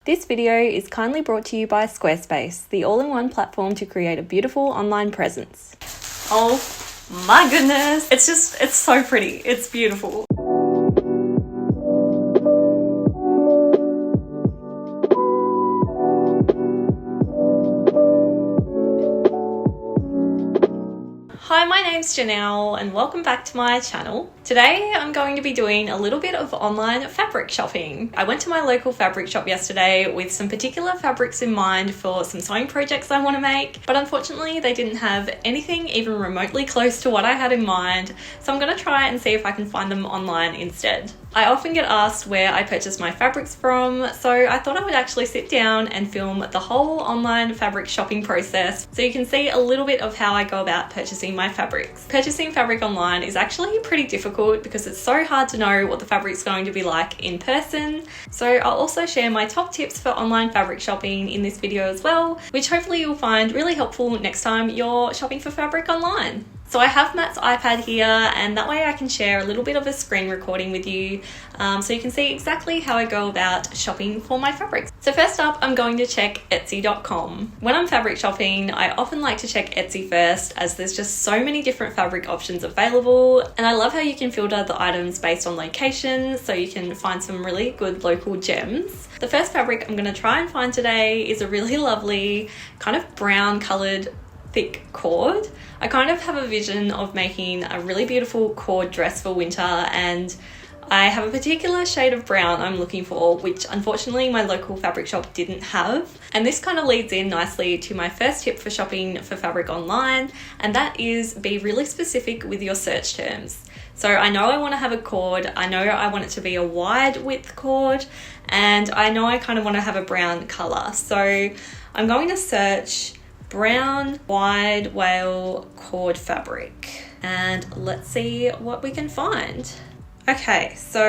This video is kindly brought to you by Squarespace, the all-in-one platform to create a beautiful online presence. Oh my goodness, it's so pretty, it's beautiful. Hi, my name's Janelle and welcome back to my channel. Today I'm going to be doing a little bit of online fabric shopping. I went to my local fabric shop yesterday with some particular fabrics in mind for some sewing projects I want to make, but unfortunately they didn't have anything even remotely close to what I had in mind, so I'm going to try and see if I can find them online instead. I often get asked where I purchase my fabrics from, so I thought I would actually sit down and film the whole online fabric shopping process so you can see a little bit of how I go about purchasing my fabrics. Purchasing fabric online is actually pretty difficult because it's so hard to know what the fabric's going to be like in person. So I'll also share my top tips for online fabric shopping in this video as well, which hopefully you'll find really helpful next time you're shopping for fabric online. So I have Matt's iPad here, and that way I can share a little bit of a screen recording with you so you can see exactly how I go about shopping for my fabrics. So first up, I'm going to check Etsy.com. When I'm fabric shopping, I often like to check Etsy first as there's just so many different fabric options available, and I love how you can filter the items based on location so you can find some really good local gems. The first fabric I'm going to try and find today is a really lovely kind of brown coloured thick cord. I kind of have a vision of making a really beautiful cord dress for winter, and I have a particular shade of brown I'm looking for, which unfortunately my local fabric shop didn't have. And this kind of leads in nicely to my first tip for shopping for fabric online, and that is be really specific with your search terms. So I know I want to have a cord, I know I want it to be a wide width cord, and I know I kind of want to have a brown colour. So I'm going to search brown wide wale cord fabric and let's see what we can find. Okay, so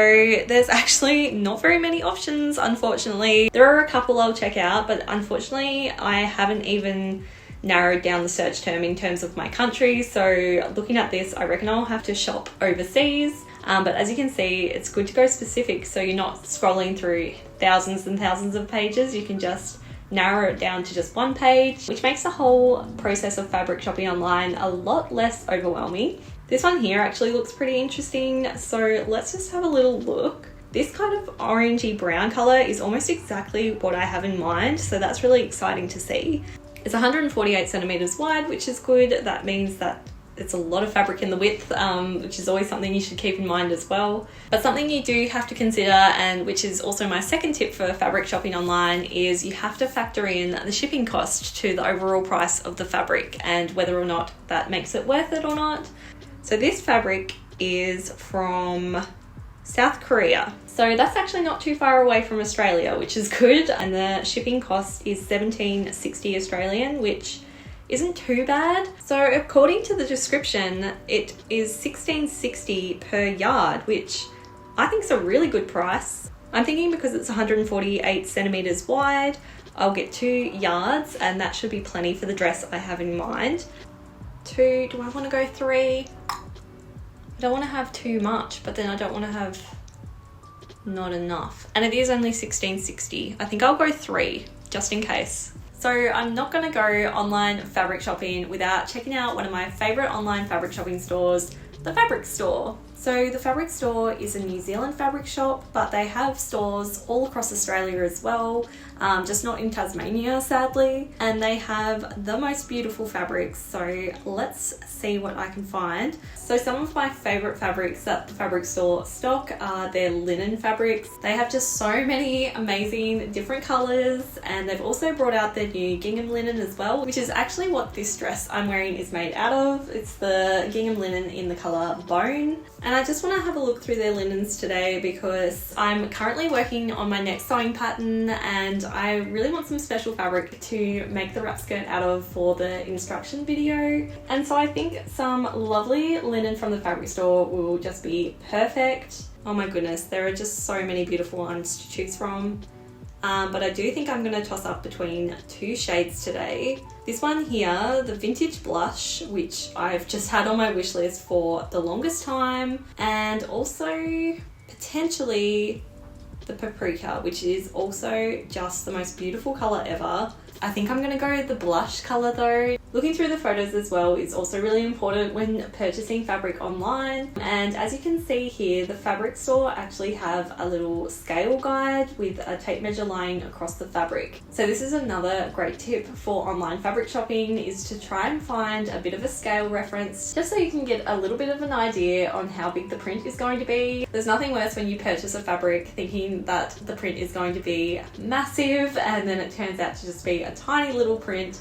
there's actually not very many options, unfortunately. There are a couple I'll check out, but unfortunately I haven't even narrowed down the search term in terms of my country. So looking at this, I reckon I'll have to shop overseas. But as you can see, it's good to go specific so you're not scrolling through thousands and thousands of pages. You can just narrow it down to just one page, which makes the whole process of fabric shopping online a lot less overwhelming. This one here actually looks pretty interesting, so let's just have a little look. This kind of orangey brown color is almost exactly what I have in mind, so that's really exciting to see. It's 148 centimeters wide, which is good. That means that it's a lot of fabric in the width, which is always something you should keep in mind as well. But something you do have to consider, and which is also my second tip for fabric shopping online, is you have to factor in the shipping cost to the overall price of the fabric and whether or not that makes it worth it or not. So this fabric is from South Korea. So that's actually not too far away from Australia, which is good. And the shipping cost is $17.60 Australian, which isn't too bad. So according to the description, it is $16.60 per yard, which I think is a really good price. I'm thinking because it's 148 centimeters wide, I'll get 2 yards and that should be plenty for the dress I have in mind. 2, do I want to go 3? I don't want to have too much, but then I don't want to have not enough. And it is only $16.60. I think I'll go 3 just in case. So I'm not going to go online fabric shopping without checking out one of my favourite online fabric shopping stores, the Fabric Store. So the Fabric Store is a New Zealand fabric shop, but they have stores all across Australia as well, just not in Tasmania sadly. And they have the most beautiful fabrics, so let's see what I can find. So some of my favourite fabrics that the Fabric Store stock are their linen fabrics. They have just so many amazing different colours, and they've also brought out their new gingham linen as well, which is actually what this dress I'm wearing is made out of. It's the gingham linen in the colour Bone. And I just want to have a look through their linens today because I'm currently working on my next sewing pattern and I really want some special fabric to make the wrap skirt out of for the instruction video. And so I think some lovely linen from the Fabric Store will just be perfect. Oh my goodness, there are just so many beautiful ones to choose from. But I do think I'm going to toss up between 2 shades today. This one here, the Vintage Blush, which I've just had on my wish list for the longest time, and also potentially the paprika, which is also just the most beautiful colour ever. I think I'm going to go with the blush colour though. Looking through the photos as well is also really important when purchasing fabric online. And as you can see here, the fabric store actually have a little scale guide with a tape measure lying across the fabric. So this is another great tip for online fabric shopping, is to try and find a bit of a scale reference, just so you can get a little bit of an idea on how big the print is going to be. There's nothing worse when you purchase a fabric thinking that the print is going to be massive and then it turns out to just be a tiny little print.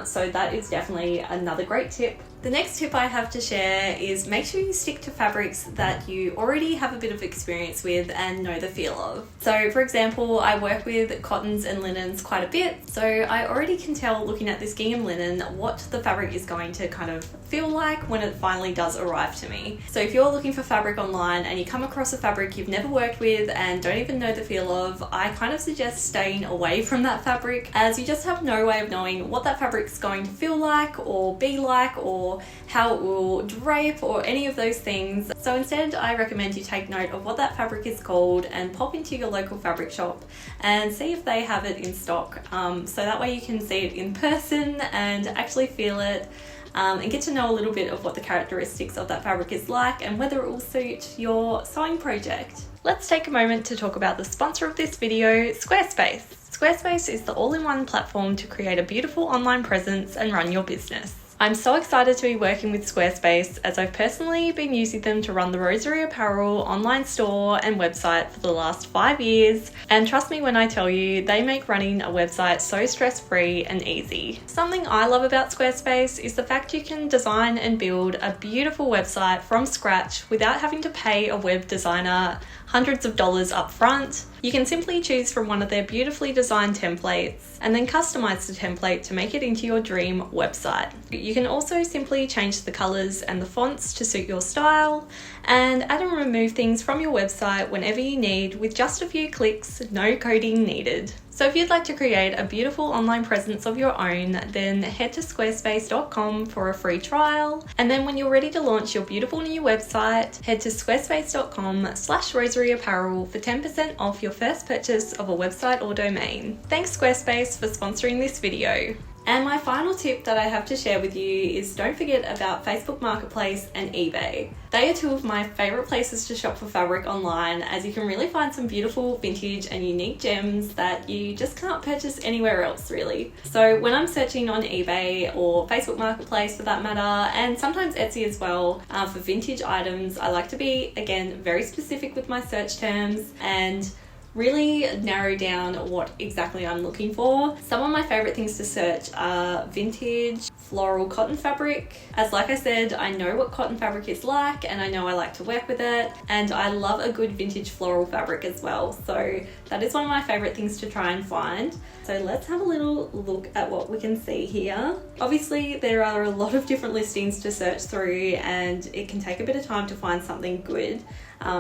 So that is definitely another great tip. The next tip I have to share is make sure you stick to fabrics that you already have a bit of experience with and know the feel of. So for example, I work with cottons and linens quite a bit, so I already can tell looking at this gingham linen what the fabric is going to kind of feel like when it finally does arrive to me. So if you're looking for fabric online and you come across a fabric you've never worked with and don't even know the feel of, I kind of suggest staying away from that fabric, as you just have no way of knowing what that fabric's going to feel like or be like, or how it will drape or any of those things. So instead, I recommend you take note of what that fabric is called and pop into your local fabric shop and see if they have it in stock. So that way you can see it in person and actually feel it, and get to know a little bit of what the characteristics of that fabric is like and whether it will suit your sewing project. Let's take a moment to talk about the sponsor of this video, Squarespace. Squarespace is the all-in-one platform to create a beautiful online presence and run your business. I'm so excited to be working with Squarespace, as I've personally been using them to run the Rosery Apparel online store and website for the last 5 years, and trust me when I tell you, they make running a website so stress-free and easy. Something I love about Squarespace is the fact you can design and build a beautiful website from scratch without having to pay a web designer hundreds of dollars up front. You can simply choose from one of their beautifully designed templates and then customize the template to make it into your dream website. You can also simply change the colors and the fonts to suit your style, and add and remove things from your website whenever you need with just a few clicks, no coding needed. So if you'd like to create a beautiful online presence of your own, then head to squarespace.com for a free trial. And then when you're ready to launch your beautiful new website, head to squarespace.com/roseryapparel for 10% off your first purchase of a website or domain. Thanks Squarespace for sponsoring this video. And my final tip that I have to share with you is don't forget about Facebook Marketplace and eBay. They are two of my favorite places to shop for fabric online, as you can really find some beautiful vintage and unique gems that you just can't purchase anywhere else really. So when I'm searching on eBay or Facebook Marketplace for that matter, and sometimes Etsy as well, for vintage items, I like to be, again, very specific with my search terms and really narrow down what exactly I'm looking for. Some of my favorite things to search are vintage floral cotton fabric, as like I said, I know what cotton fabric is like and I know I like to work with it, and I love a good vintage floral fabric as well, so that is one of my favorite things to try and find. So let's have a little look at what we can see here. Obviously there are a lot of different listings to search through and it can take a bit of time to find something good.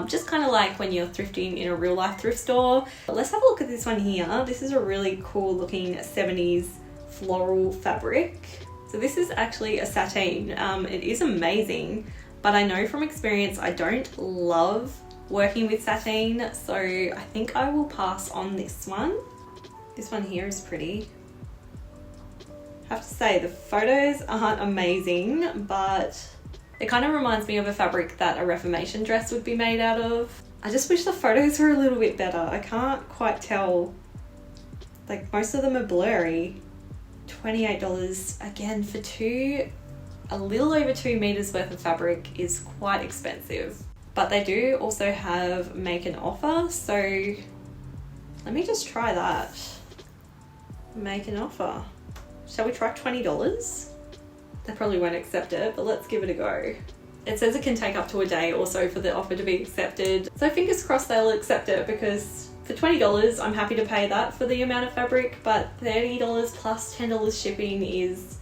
Just kind of like when you're thrifting in a real life thrift store. But let's have a look at this one here. This is a really cool looking 70s floral fabric. So this is actually a sateen. It is amazing, but I know from experience I don't love working with sateen, so I think I will pass on this one. This one here is pretty. I have to say the photos aren't amazing, but it kind of reminds me of a fabric that a Reformation dress would be made out of. I just wish the photos were a little bit better. I can't quite tell. Like, most of them are blurry. $28 again for a little over 2 meters worth of fabric is quite expensive. But they do also have make an offer, so let me just try that. Make an offer. Shall we try $20? They probably won't accept it, but let's give it a go. It says it can take up to a day or so for the offer to be accepted. So fingers crossed they'll accept it, because for $20, I'm happy to pay that for the amount of fabric, but $30 plus $10 shipping is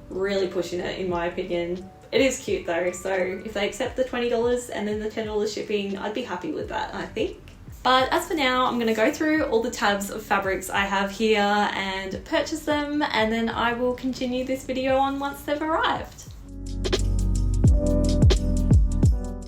really pushing it in my opinion. It is cute though, so if they accept the $20 and then the $10 shipping, I'd be happy with that, I think. But as for now, I'm going to go through all the tabs of fabrics I have here and purchase them, and then I will continue this video on once they've arrived.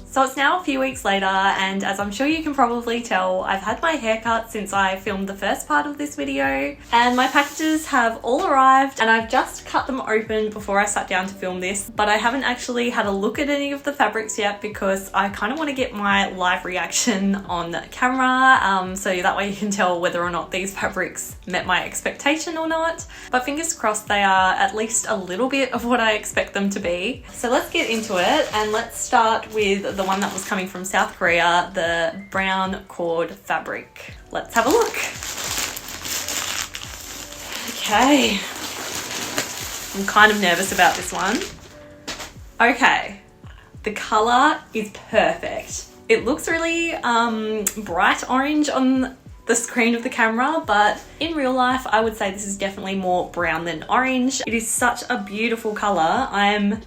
So So it's now a few weeks later, and as I'm sure you can probably tell, I've had my hair cut since I filmed the first part of this video, and my packages have all arrived, and I've just cut them open before I sat down to film this, but I haven't actually had a look at any of the fabrics yet because I kind of want to get my live reaction on camera, so that way you can tell whether or not these fabrics met my expectation or not. But fingers crossed they are at least a little bit of what I expect them to be. So let's get into it, and let's start with the one that was coming from South Korea, the brown cord fabric. Let's have a look. Okay. I'm kind of nervous about this one. Okay. The color is perfect. It looks really bright orange on the screen of the camera, but in real life I would say this is definitely more brown than orange. It is such a beautiful color. I'm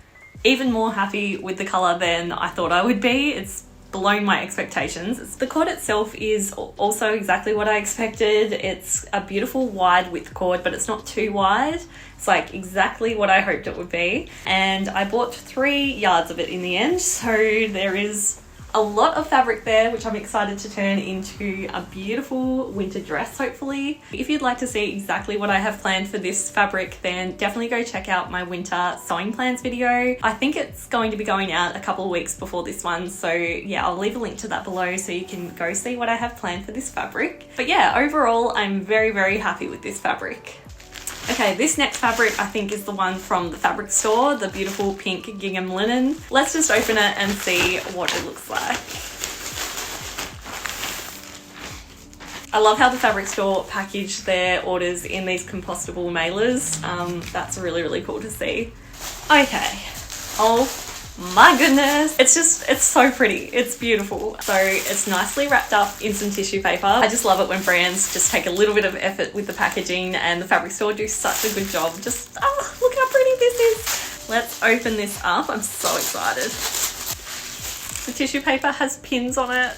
even more happy with the color than I thought I would be. It's blown my expectations. The cord itself is also exactly what I expected. It's a beautiful wide width cord, but it's not too wide. It's like exactly what I hoped it would be. And I bought 3 yards of it in the end, so there is a lot of fabric there, which I'm excited to turn into a beautiful winter dress, hopefully. If you'd like to see exactly what I have planned for this fabric, then definitely go check out my winter sewing plans video. I think it's going to be going out a couple of weeks before this one, so yeah, I'll leave a link to that below so you can go see what I have planned for this fabric. But yeah, overall, I'm very, very happy with this fabric. Okay, this next fabric I think is the one from the fabric store, the beautiful pink gingham linen. Let's just open it and see what it looks like. I love how the fabric store package their orders in these compostable mailers. That's really, really cool to see. Okay. Oh my goodness. It's so pretty. It's beautiful. So it's nicely wrapped up in some tissue paper. I just love it when brands just take a little bit of effort with the packaging, and the fabric store do such a good job. Just, oh, look how pretty this is. Let's open this up. I'm so excited. The tissue paper has pins on it.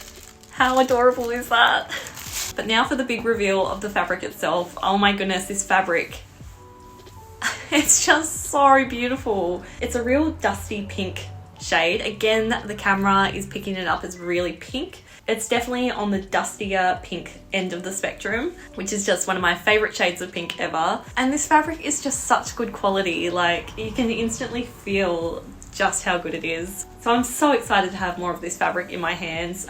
How adorable is that? But now for the big reveal of the fabric itself. Oh my goodness, this fabric. It's just so beautiful. It's a real dusty pink shade. Again, the camera is picking it up as really pink. It's definitely on the dustier pink end of the spectrum, which is just one of my favorite shades of pink ever. And this fabric is just such good quality. Like, you can instantly feel just how good it is. So I'm so excited to have more of this fabric in my hands.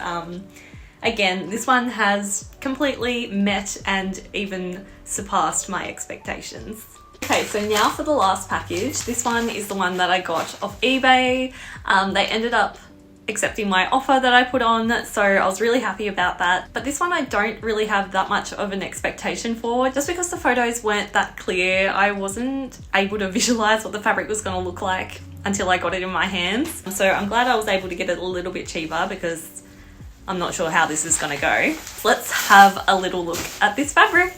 Again, this one has completely met and even surpassed my expectations. Okay, so now for the last package. This one is the one that I got off eBay. They ended up accepting my offer that I put on, so I was really happy about that. But this one I don't really have that much of an expectation for, just because the photos weren't that clear. I wasn't able to visualize what the fabric was going to look like until I got it in my hands. So I'm glad I was able to get it a little bit cheaper because I'm not sure how this is going to go. Let's have a little look at this fabric.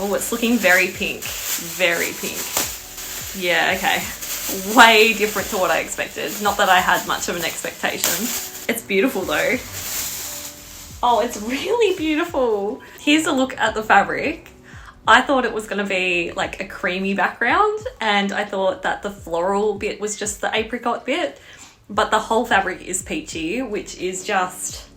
Oh, it's looking very pink. Very pink. Yeah, okay. Way different to what I expected. Not that I had much of an expectation. It's beautiful though. Oh, it's really beautiful. Here's a look at the fabric. I thought it was going to be like a creamy background, and I thought that the floral bit was just the apricot bit, but the whole fabric is peachy, which is just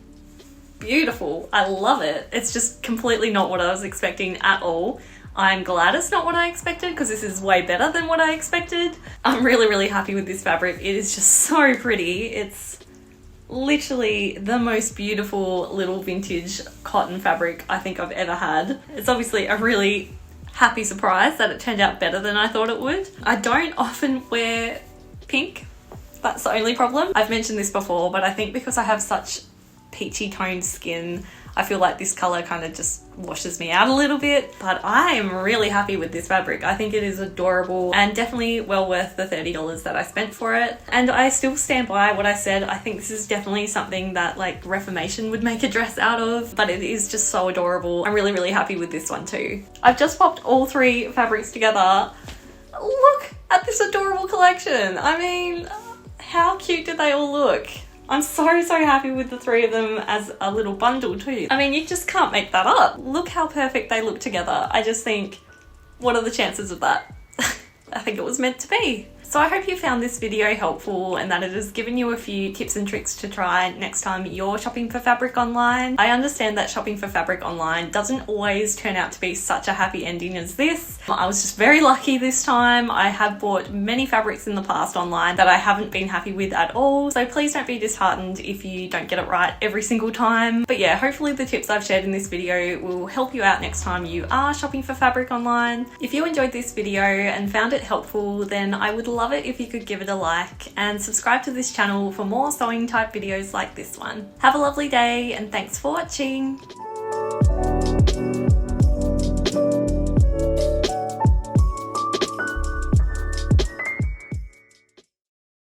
beautiful. I love it. It's just completely not what I was expecting at all. I'm glad it's not what I expected because this is way better than what I expected. I'm really, really happy with this fabric. It is just so pretty. It's literally the most beautiful little vintage cotton fabric I think I've ever had. It's obviously a really happy surprise that it turned out better than I thought it would. I don't often wear pink. That's the only problem. I've mentioned this before, but I think because I have such peachy toned skin, I feel like this color kind of just washes me out a little bit, but I am really happy with this fabric. I think it is adorable and definitely well worth the $30 that I spent for it. And I still stand by what I said. I think this is definitely something that like Reformation would make a dress out of, but it is just so adorable. I'm really, really happy with this one too. I've just popped all 3 fabrics together. Look at this adorable collection. I mean, how cute did they all look? I'm so happy with the 3 of them as a little bundle too. I mean, you just can't make that up. Look how perfect they look together. I just think, what are the chances of that? I think it was meant to be. So I hope you found this video helpful and that it has given you a few tips and tricks to try next time you're shopping for fabric online. I understand that shopping for fabric online doesn't always turn out to be such a happy ending as this. I was just very lucky this time. I have bought many fabrics in the past online that I haven't been happy with at all, so please don't be disheartened if you don't get it right every single time. But yeah, hopefully the tips I've shared in this video will help you out next time you are shopping for fabric online. If you enjoyed this video and found it helpful, then I would love it if you could give it a like and subscribe to this channel for more sewing type videos like this one. Have a lovely day and thanks for watching.